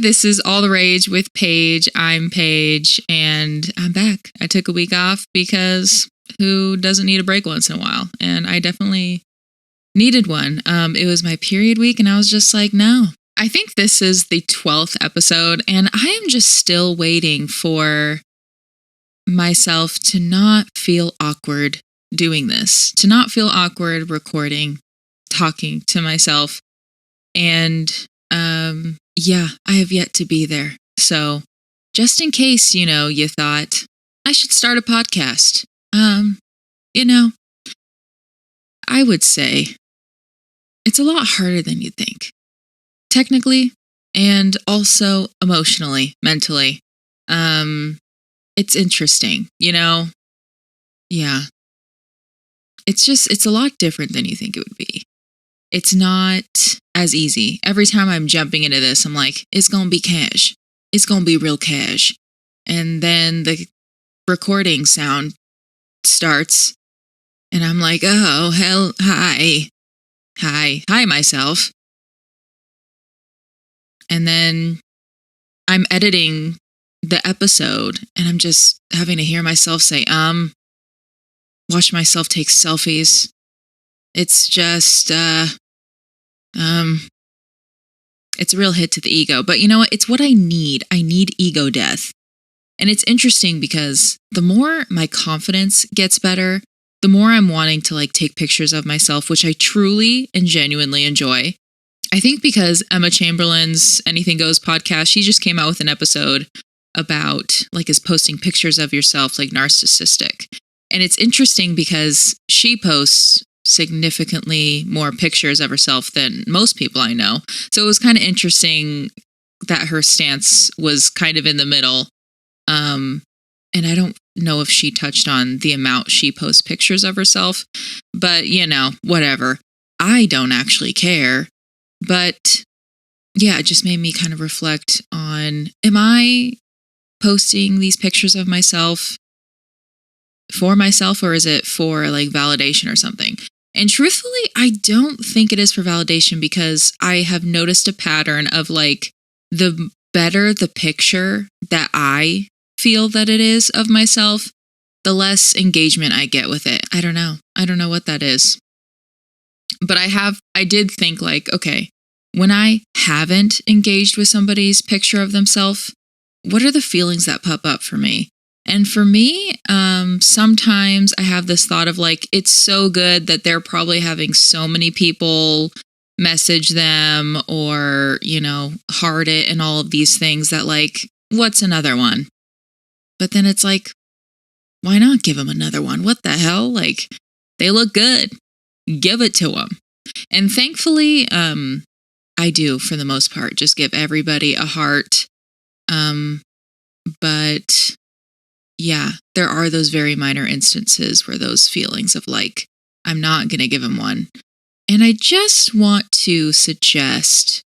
this is All the Rage with Paige. I'm Paige, and I'm back. I took a week off because who doesn't need a break once in a while? And I definitely needed one. It was my period week, and I was just like, no. I think this is the 12th episode, and I am just still waiting for myself to not feel awkward doing this, to not feel awkward recording, talking to myself. And yeah, I have yet to be there. So just in case, you thought I should start a podcast, I would say it's a lot harder than you think, technically, and also emotionally, mentally. It's interesting, yeah. It's a lot different than you think it would be. It's not as easy. Every time I'm jumping into this, I'm like, it's going to be cash. It's going to be real cash. And then the recording sound starts, and I'm like, oh, hell, hi, myself. And then I'm editing the episode, and I'm just having to hear myself say, watch myself take selfies. It's just, it's a real hit to the ego. But you know what? It's what I need. I need ego death. And it's interesting because the more my confidence gets better, the more I'm wanting to take pictures of myself, which I truly and genuinely enjoy. I think because Emma Chamberlain's Anything Goes podcast, she just came out with an episode about is posting pictures of yourself narcissistic. And it's interesting because she posts significantly more pictures of herself than most people I know. So it was kind of interesting that her stance was kind of in the middle. And I don't know if she touched on the amount she posts pictures of herself, but whatever. I don't actually care. But yeah, it just made me kind of reflect on, am I posting these pictures of myself for myself, or is it for validation or something? And truthfully, I don't think it is for validation, because I have noticed a pattern of the better the picture that I feel that it is of myself, the less engagement I get with it. I don't know what that is. But I did think okay, when I haven't engaged with somebody's picture of themselves, what are the feelings that pop up for me? And for me, sometimes I have this thought of it's so good that they're probably having so many people message them or, heart it and all of these things that what's another one? But then it's why not give them another one? What the hell? They look good. Give it to them. And thankfully, I do, for the most part, just give everybody a heart. But yeah, there are those very minor instances where those feelings of I'm not going to give him one. And I just want to suggest,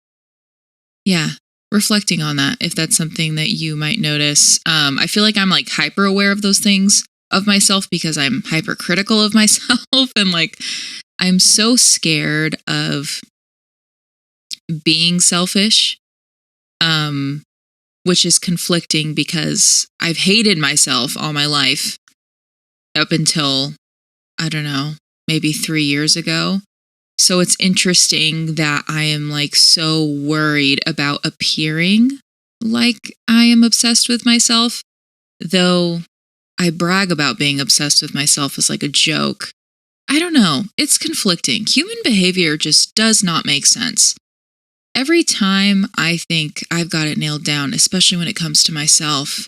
reflecting on that, if that's something that you might notice. I feel like I'm hyper aware of those things of myself because I'm hypercritical of myself. And I'm so scared of being selfish, which is conflicting because I've hated myself all my life up until, I don't know, maybe 3 years ago. So it's interesting that I am so worried about appearing like I am obsessed with myself, though I brag about being obsessed with myself as a joke. I don't know. It's conflicting. Human behavior just does not make sense. Every time I think I've got it nailed down, especially when it comes to myself,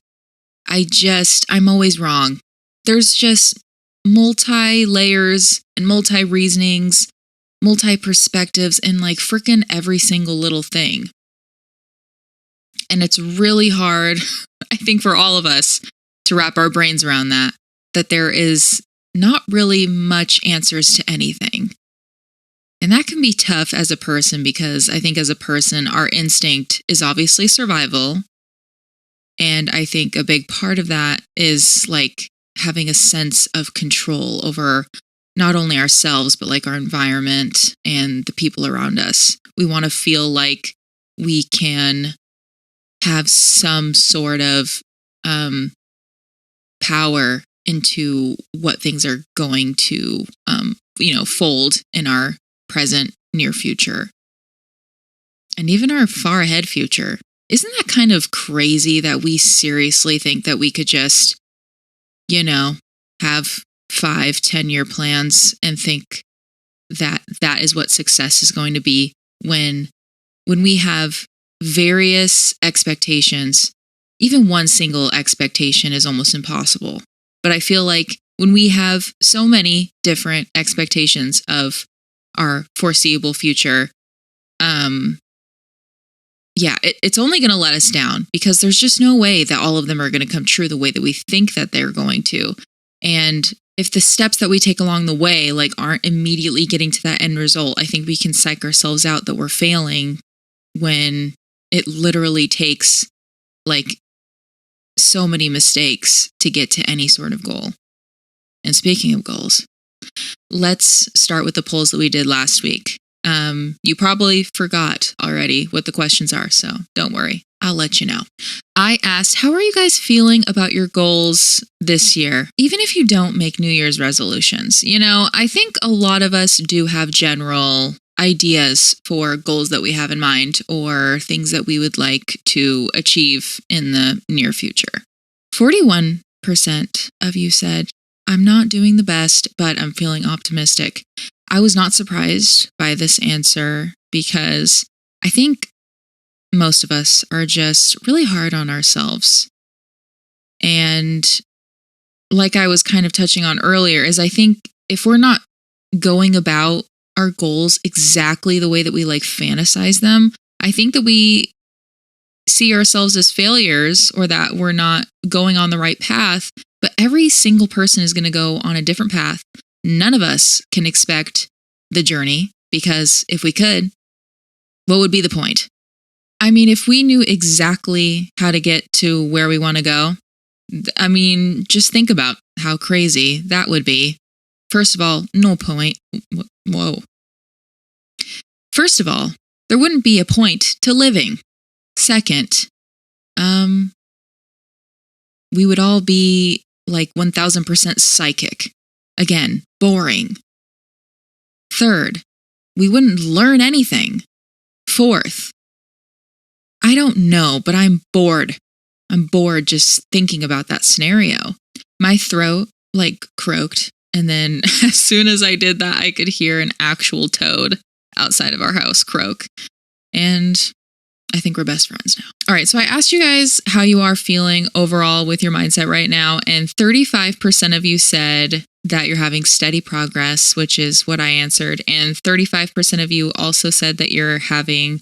I'm always wrong. There's just multi-layers and multi-reasonings, multi-perspectives in frickin' every single little thing. And it's really hard, I think, for all of us to wrap our brains around that there is not really much answers to anything. And that can be tough as a person, because I think as a person, our instinct is obviously survival. And I think a big part of that is having a sense of control over not only ourselves, but our environment and the people around us. We want to feel like we can have some sort of power into what things are going to, fold in our present, near future, and even our far ahead future. Isn't that kind of crazy that we seriously think that we could just, have 5-10 year plans and think that that is what success is going to be when we have various expectations? Even one single expectation is almost impossible. But I feel like when we have so many different expectations of our foreseeable future, it's only going to let us down, because there's just no way that all of them are going to come true the way that we think that they're going to. And if the steps that we take along the way aren't immediately getting to that end result, I think we can psych ourselves out that we're failing when it literally takes so many mistakes to get to any sort of goal. And speaking of goals, let's start with the polls that we did last week. You probably forgot already what the questions are, so don't worry. I'll let you know. I asked, how are you guys feeling about your goals this year? Even if you don't make New Year's resolutions. I think a lot of us do have general ideas for goals that we have in mind, or things that we would like to achieve in the near future. 41% of you said, I'm not doing the best, but I'm feeling optimistic. I was not surprised by this answer, because I think most of us are just really hard on ourselves. And like I was kind of touching on earlier, is I think if we're not going about our goals exactly the way that we fantasize them, I think that we see ourselves as failures, or that we're not going on the right path. But every single person is going to go on a different path. None of us can expect the journey, because if we could, what would be the point? I mean, if we knew exactly how to get to where we want to go, just think about how crazy that would be. First of all, no point. Whoa. First of all, there wouldn't be a point to living. Second, we would all be 1000% psychic. Again, boring. Third, we wouldn't learn anything. Fourth, I don't know, but I'm bored. I'm bored just thinking about that scenario. My throat croaked, and then as soon as I did that, I could hear an actual toad outside of our house croak. And I think we're best friends now. All right, so I asked you guys how you are feeling overall with your mindset right now, and 35% of you said that you're having steady progress, which is what I answered, and 35% of you also said that you're having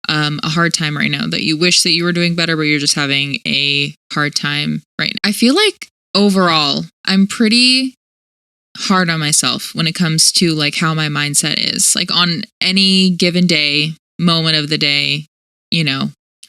a hard time right now, that you wish that you were doing better, but you're just having a hard time right now. I feel like overall, I'm pretty hard on myself when it comes to how my mindset is. On any given day, moment of the day,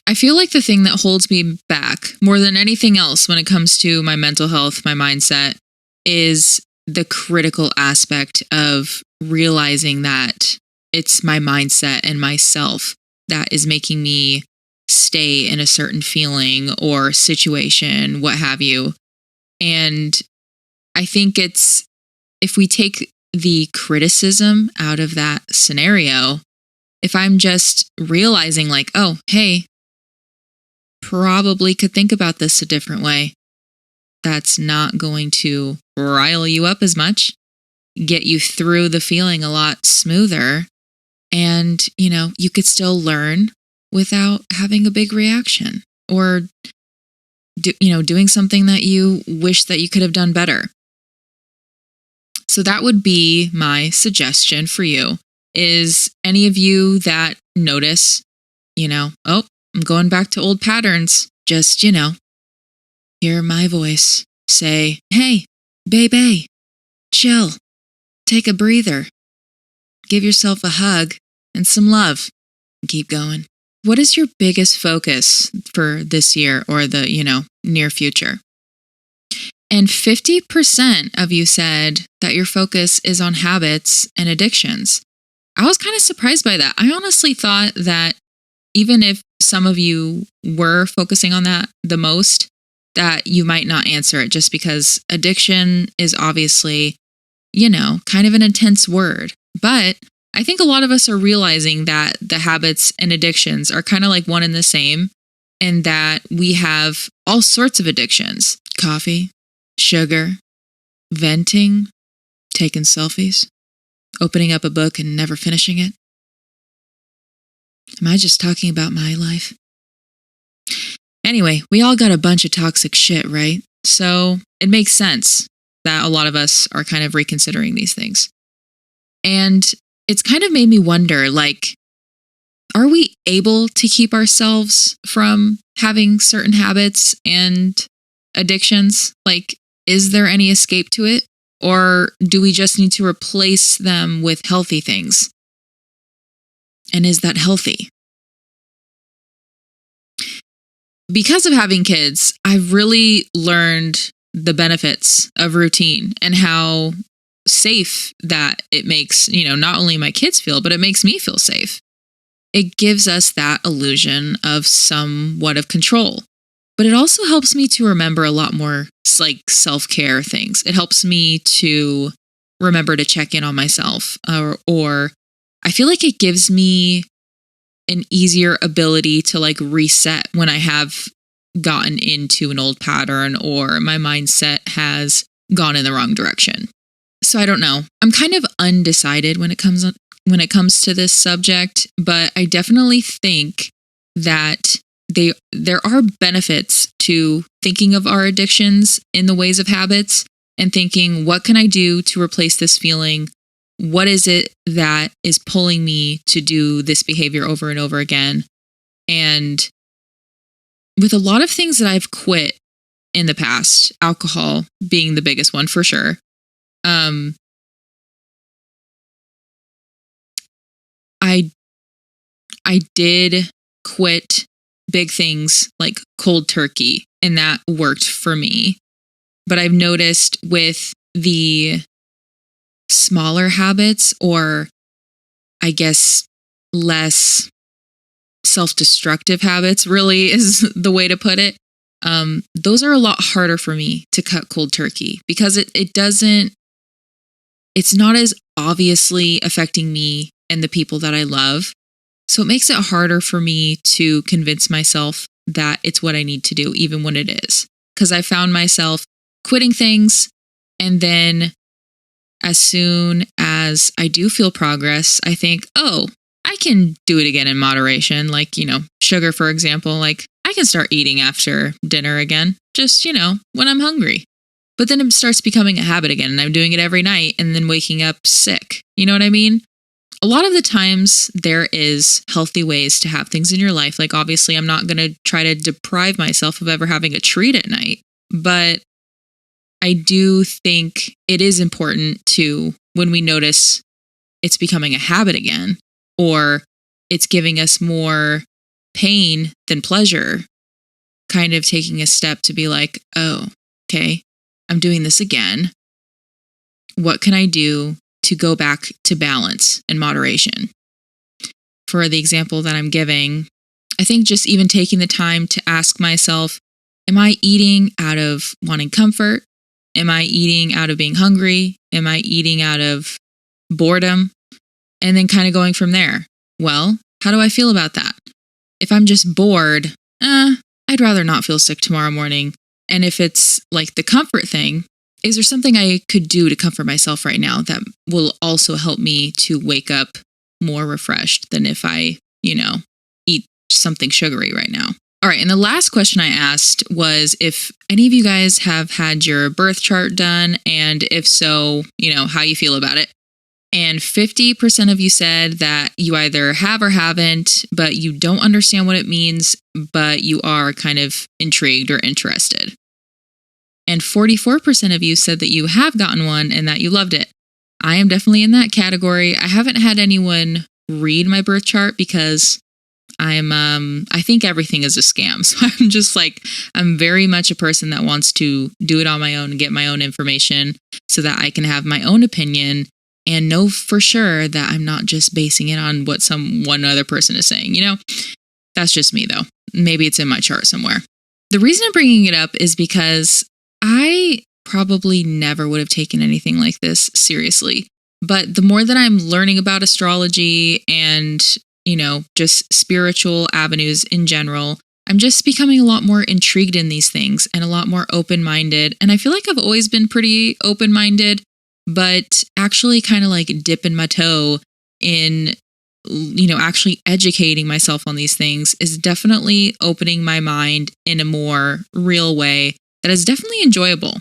I feel like the thing that holds me back more than anything else when it comes to my mental health, my mindset, is the critical aspect of realizing that it's my mindset and myself that is making me stay in a certain feeling or situation, what have you. And I think if we take the criticism out of that scenario, if I'm just realizing oh, hey, probably could think about this a different way, that's not going to rile you up as much, get you through the feeling a lot smoother, and, you could still learn without having a big reaction, or, doing something that you wish that you could have done better. So that would be my suggestion for you. Is any of you that notice, oh, I'm going back to old patterns, just, hear my voice say, hey, baby, chill, take a breather, give yourself a hug and some love, and keep going. What is your biggest focus for this year or the, near future? And 50% of you said that your focus is on habits and addictions. I was kind of surprised by that. I honestly thought that even if some of you were focusing on that the most, that you might not answer it just because addiction is obviously, kind of an intense word. But I think a lot of us are realizing that the habits and addictions are kind of like one and the same, and that we have all sorts of addictions: coffee, sugar, venting, taking selfies, opening up a book and never finishing it. Am I just talking about my life? Anyway, we all got a bunch of toxic shit, right? So it makes sense that a lot of us are kind of reconsidering these things. And it's kind of made me wonder, like, are we able to keep ourselves from having certain habits and addictions? Like, is there any escape to it? Or do we just need to replace them with healthy things? And is that healthy? Because of having kids, I've really learned the benefits of routine and how safe that it makes, not only my kids feel, but it makes me feel safe. It gives us that illusion of somewhat of control. But it also helps me to remember a lot more like self-care things. It helps me to remember to check in on myself, or I feel like it gives me an easier ability to like reset when I have gotten into an old pattern or my mindset has gone in the wrong direction. So I don't know. I'm kind of undecided when it comes to this subject, but I definitely think that there are benefits to thinking of our addictions in the ways of habits and thinking, what can I do to replace this feeling? What is it that is pulling me to do this behavior over and over again? And with a lot of things that I've quit in the past, alcohol being the biggest one for sure. I did quit big things like cold turkey, and that worked for me. But I've noticed with the smaller habits, or I guess less self-destructive habits, really is the way to put it. Those are a lot harder for me to cut cold turkey because it's not as obviously affecting me and the people that I love. So it makes it harder for me to convince myself that it's what I need to do, even when it is. Because I found myself quitting things, and then as soon as I do feel progress, I think, oh, I can do it again in moderation. Like, sugar, for example, like I can start eating after dinner again, just, when I'm hungry. But then it starts becoming a habit again, and I'm doing it every night and then waking up sick. You know what I mean? A lot of the times there is healthy ways to have things in your life. Like, obviously, I'm not going to try to deprive myself of ever having a treat at night. But I do think it is important to, when we notice it's becoming a habit again, or it's giving us more pain than pleasure, kind of taking a step to be like, oh, okay, I'm doing this again. What can I do to go back to balance and moderation? For the example that I'm giving, I think just even taking the time to ask myself, am I eating out of wanting comfort? Am I eating out of being hungry? Am I eating out of boredom? And then kind of going from there. Well, how do I feel about that? If I'm just bored, I'd rather not feel sick tomorrow morning. And if it's like the comfort thing, is there something I could do to comfort myself right now that will also help me to wake up more refreshed than if I, eat something sugary right now? All right. And the last question I asked was if any of you guys have had your birth chart done, and if so, how you feel about it. And 50% of you said that you either have or haven't, but you don't understand what it means, but you are kind of intrigued or interested. And 44% of you said that you have gotten one and that you loved it. I am definitely in that category. I haven't had anyone read my birth chart because I think everything is a scam. So I'm very much a person that wants to do it on my own and get my own information so that I can have my own opinion and know for sure that I'm not just basing it on what one other person is saying, That's just me, though. Maybe it's in my chart somewhere. The reason I'm bringing it up is because I probably never would have taken anything like this seriously. But the more that I'm learning about astrology and, just spiritual avenues in general, I'm just becoming a lot more intrigued in these things and a lot more open-minded. And I feel like I've always been pretty open-minded, but actually kind of like dipping my toe in, actually educating myself on these things is definitely opening my mind in a more real way that is definitely enjoyable.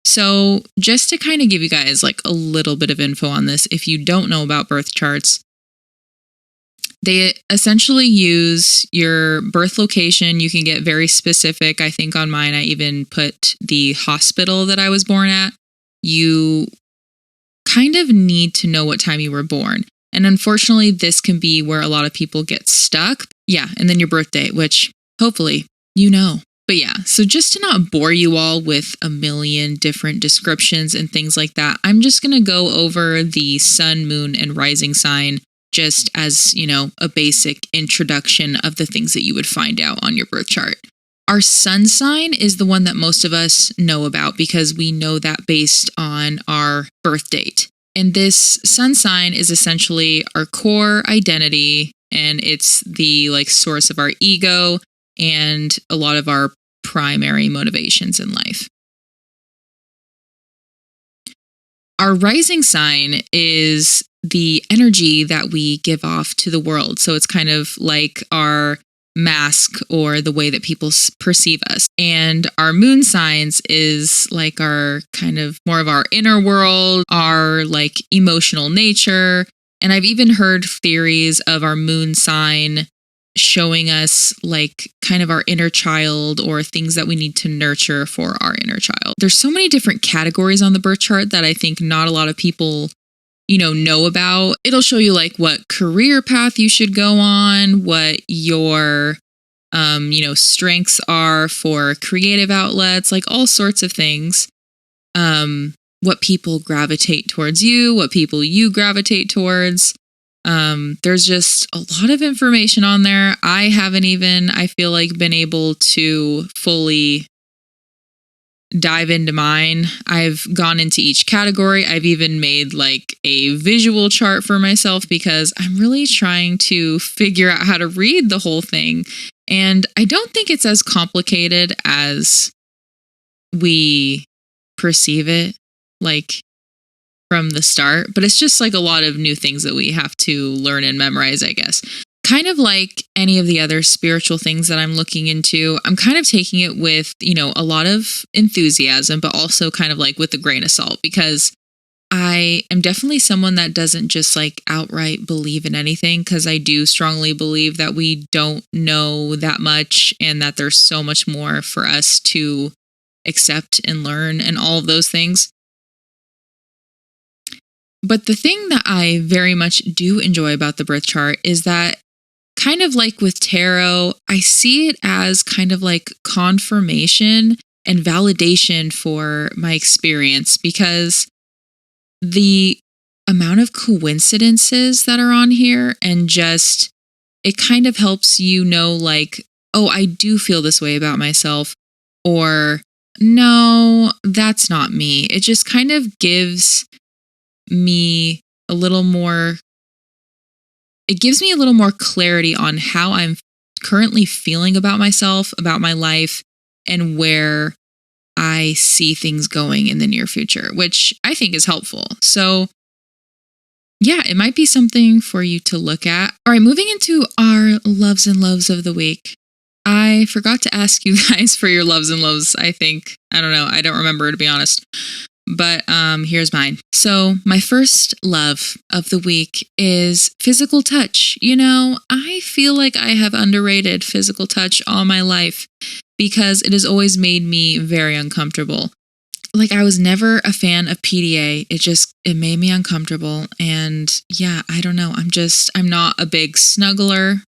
So just to kind of give you guys like a little bit of info on this, if you don't know about birth charts, they essentially use your birth location. You can get very specific. I think on mine, I even put the hospital that I was born at. You kind of need to know what time you were born. And unfortunately, this can be where a lot of people get stuck. Yeah, and then your birth date, which hopefully you know. But yeah, so just to not bore you all with a million different descriptions and things like that, I'm just going to go over the sun, moon, and rising sign just as, a basic introduction of the things that you would find out on your birth chart. Our sun sign is the one that most of us know about because we know that based on our birth date. And this sun sign is essentially our core identity, and it's the source of our ego and a lot of our primary motivations in life. Our rising sign is the energy that we give off to the world. So it's kind of like our mask or the way that people perceive us. And our moon signs is like our kind of more of our inner world, our emotional nature. And I've even heard theories of our moon sign showing us kind of our inner child or things that we need to nurture for our inner child. There's so many different categories on the birth chart that I think not a lot of people know about. It'll show you what career path you should go on, what your strengths are for creative outlets, all sorts of things. What people gravitate towards you, what people you gravitate towards. There's just a lot of information on there. I haven't even, I feel been able to fully dive into mine. I've gone into each category. I've even made a visual chart for myself because I'm really trying to figure out how to read the whole thing. And I don't think it's as complicated as we perceive it from the start, but it's just a lot of new things that we have to learn and memorize, I guess. Kind of like any of the other spiritual things that I'm looking into, I'm kind of taking it with, a lot of enthusiasm, but also kind of with a grain of salt, because I am definitely someone that doesn't just outright believe in anything, because I do strongly believe that we don't know that much and that there's so much more for us to accept and learn and all of those things. But the thing that I very much do enjoy about the birth chart is that, kind of like with tarot, I see it as kind of confirmation and validation for my experience, because the amount of coincidences that are on here, and just it kind of helps you know oh, I do feel this way about myself, or no, that's not me. It just kind of gives me a little more, it gives me a little more clarity on how I'm currently feeling about myself, about my life, and where I see things going in the near future, which I think is helpful. So yeah, it might be something for you to look at. All right, moving into our loves and loves of the week. I forgot to ask you guys for your loves and loves, I think. I don't know. I don't remember, to be honest. But here's mine. So my first love of the week is physical touch. I feel like I have underrated physical touch all my life because it has always made me very uncomfortable. I was never a fan of PDA. It made me uncomfortable. And yeah, I don't know. I'm not a big snuggler.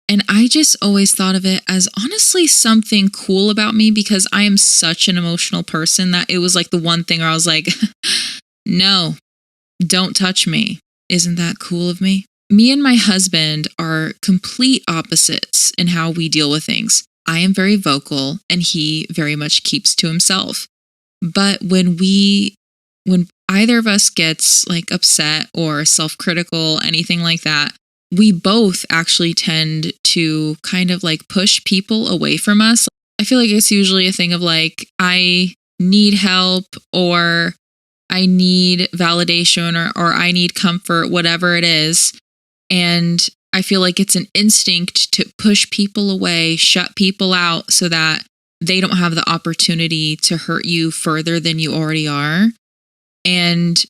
And I just always thought of it as honestly something cool about me, because I am such an emotional person that it was the one thing where I was no, don't touch me. Isn't that cool of me? me and my husband are complete opposites in how we deal with things. I am very vocal and he very much keeps to himself. But when either of us gets like upset or self-critical, anything like that, we both actually tend to kind of like push people away from us. I feel like it's usually a thing of like, I need help or I need validation or I need comfort, whatever it is. And I feel like it's an instinct to push people away, shut people out so that they don't have the opportunity to hurt you further than you already are. And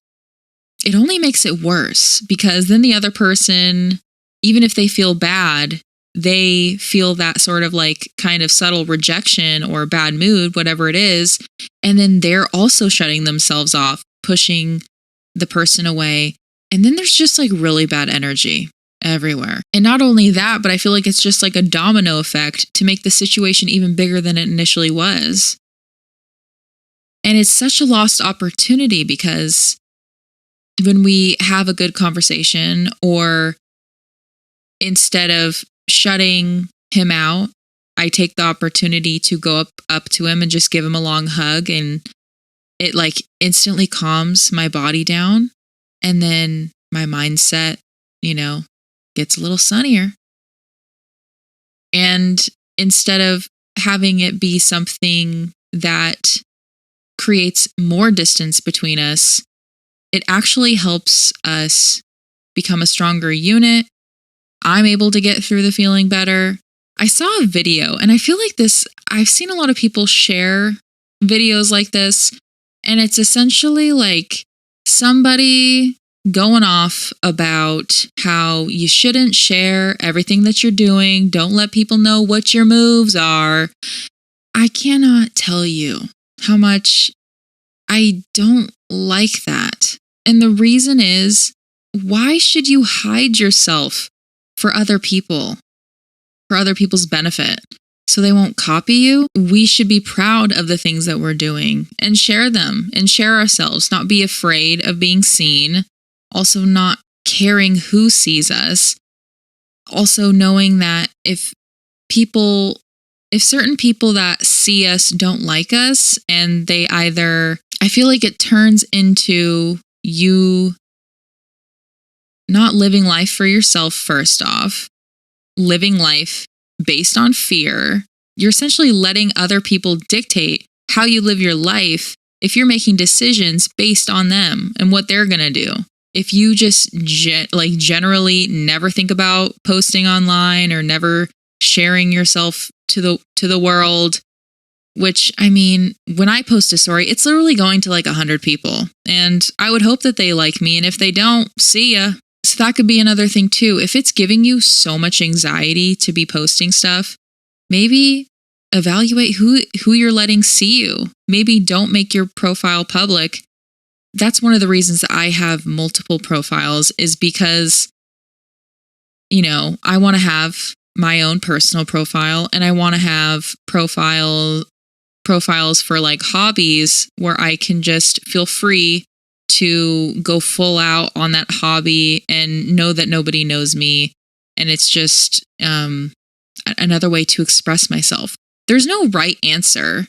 it only makes it worse because then the other person, even if they feel bad, they feel that sort of like kind of subtle rejection or bad mood, whatever it is. And then they're also shutting themselves off, pushing the person away. And then there's just like really bad energy everywhere. And not only that, but I feel like it's just like a domino effect to make the situation even bigger than it initially was. And it's such a lost opportunity because when we have a good conversation, or instead of shutting him out, I take the opportunity to go up to him and just give him a long hug, and it like instantly calms my body down. And then my mindset, gets a little sunnier. And instead of having it be something that creates more distance between us, it actually helps us become a stronger unit. I'm able to get through the feeling better. I saw a video, and I feel like I've seen a lot of people share videos like this, and it's essentially like somebody going off about how you shouldn't share everything that you're doing. Don't let people know what your moves are. I cannot tell you how much I don't like that. And the reason is, why should you hide yourself for other people, for other people's benefit, so they won't copy you? We should be proud of the things that we're doing and share them and share ourselves, not be afraid of being seen. Also not caring who sees us. Also knowing that if certain people that see us don't like us, and they either, I feel like it turns into you not living life for yourself first off, living life based on fear. You're essentially letting other people dictate how you live your life if you're making decisions based on them and what they're going to do. If you just generally never think about posting online or never sharing yourself to the world, which, I mean, when I post a story, it's literally going to like 100 people, and I would hope that they like me. And if they don't, see ya. So that could be another thing too. If it's giving you so much anxiety to be posting stuff, maybe evaluate who you're letting see you. Maybe don't make your profile public. That's one of the reasons that I have multiple profiles, is because, I want to have my own personal profile, and I want to have profiles for like hobbies where I can just feel free to go full out on that hobby and know that nobody knows me. And it's just another way to express myself. There's no right answer.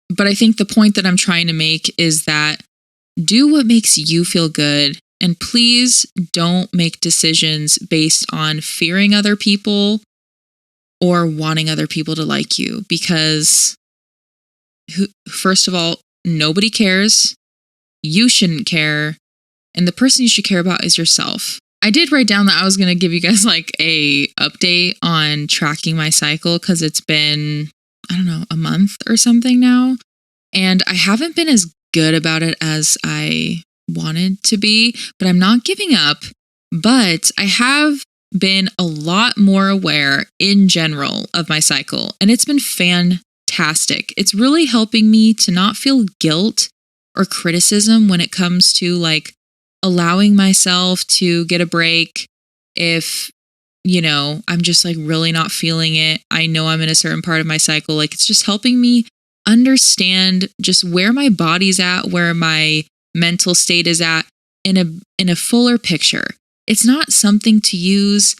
But I think the point that I'm trying to make is that do what makes you feel good. And please don't make decisions based on fearing other people or wanting other people to like you. Because, first of all, nobody cares. You shouldn't care. And the person you should care about is yourself. I did write down that I was going to give you guys like a update on tracking my cycle, because it's been, I don't know, a month or something now. And I haven't been as good about it as I wanted to be, but I'm not giving up. But I have been a lot more aware in general of my cycle, and it's been fantastic. It's really helping me to not feel guilt or criticism when it comes to like allowing myself to get a break if, I'm just like really not feeling it. I know I'm in a certain part of my cycle. Like, it's just helping me understand just where my body's at, where my mental state is at, in a fuller picture. It's not something to use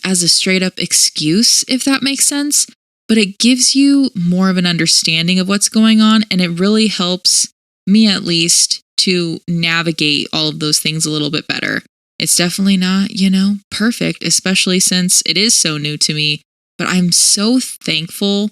as a straight up excuse, if that makes sense, but it gives you more of an understanding of what's going on, and it really helps me, at least, to navigate all of those things a little bit better. It's definitely not, perfect, especially since it is so new to me, but I'm so thankful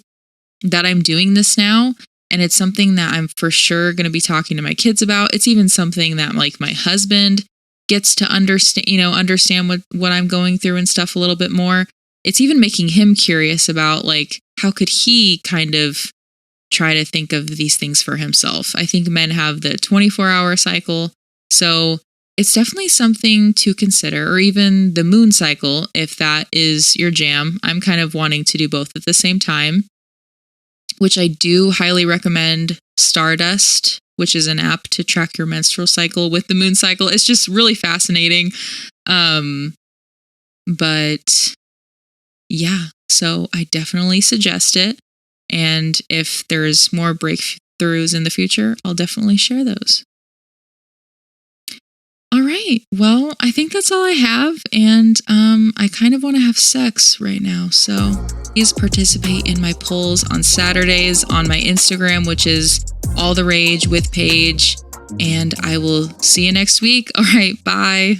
that I'm doing this now. And it's something that I'm for sure going to be talking to my kids about. It's even something that like my husband gets to understand what I'm going through and stuff a little bit more. It's even making him curious about like, how could he kind of try to think of these things for himself? I think men have the 24-hour cycle. So it's definitely something to consider, or even the moon cycle, if that is your jam. I'm kind of wanting to do both at the same time, which I do highly recommend Stardust, which is an app to track your menstrual cycle with the moon cycle. It's just really fascinating. But yeah, so I definitely suggest it. And if there's more breakthroughs in the future, I'll definitely share those. All right. Well, I think that's all I have. And I kind of want to have sex right now. So please participate in my polls on Saturdays on my Instagram, which is All the Rage with Paige. And I will see you next week. All right. Bye.